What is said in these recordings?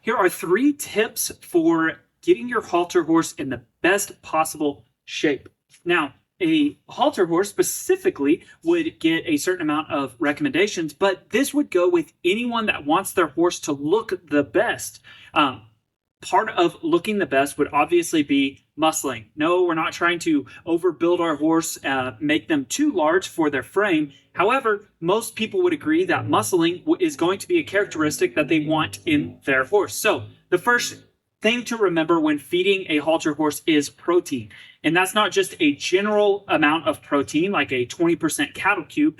Here are 3 tips for getting your halter horse in the best possible shape. Now, a halter horse specifically would get a certain amount of recommendations, but this would go with anyone that wants their horse to look the best. Part of looking the best would obviously be muscling. No, we're not trying to overbuild our horse, make them too large for their frame. However, most people would agree that muscling is going to be a characteristic that they want in their horse. So the first thing to remember when feeding a halter horse is protein. And that's not just a general amount of protein, like a 20% cattle cube.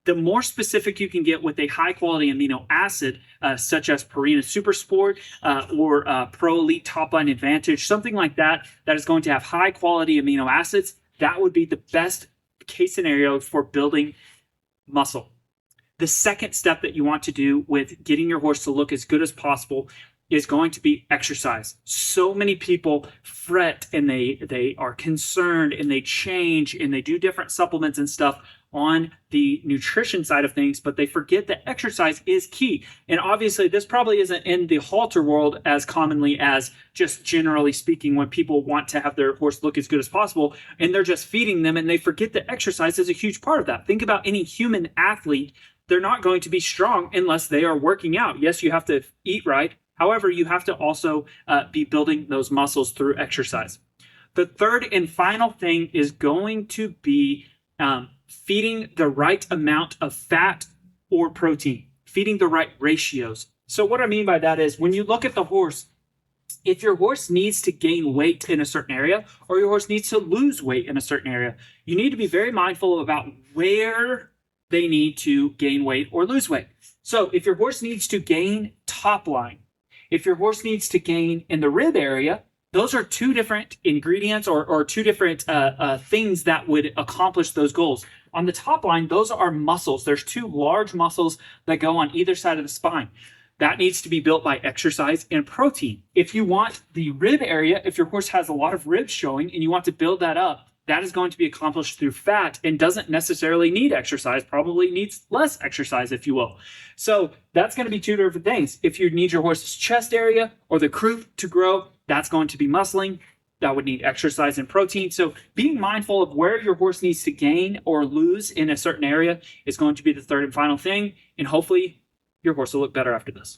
The more specific you can get with a high quality amino acid, such as Purina Super Sport or Pro Elite Top Line Advantage, something like that, that is going to have high quality amino acids, that would be the best case scenario for building muscle. The second step that you want to do with getting your horse to look as good as possible is going to be exercise. So many people fret and they are concerned and they change and they do different supplements and stuff on the nutrition side of things, but they forget that exercise is key. And obviously this probably isn't in the halter world as commonly as just generally speaking when people want to have their horse look as good as possible and they're just feeding them and they forget that exercise is a huge part of that. Think about any human athlete. They're not going to be strong unless they are working out. Yes, you have to eat right. However, you have to also be building those muscles through exercise. The third and final thing is going to be feeding the right amount of fat or protein, feeding the right ratios. So what I mean by that is when you look at the horse, if your horse needs to gain weight in a certain area or your horse needs to lose weight in a certain area, you need to be very mindful about where they need to gain weight or lose weight. So if your horse needs to gain top line, if your horse needs to gain in the rib area, those are 2 different ingredients or 2 different things that would accomplish those goals. On the top line, those are muscles. There's 2 large muscles that go on either side of the spine. That needs to be built by exercise and protein. If you want the rib area, if your horse has a lot of ribs showing and you want to build that up, that is going to be accomplished through fat and doesn't necessarily need exercise, probably needs less exercise, if you will. So that's going to be 2 different things. If you need your horse's chest area or the croup to grow, that's going to be muscling. That would need exercise and protein. So being mindful of where your horse needs to gain or lose in a certain area is going to be the third and final thing. And hopefully your horse will look better after this.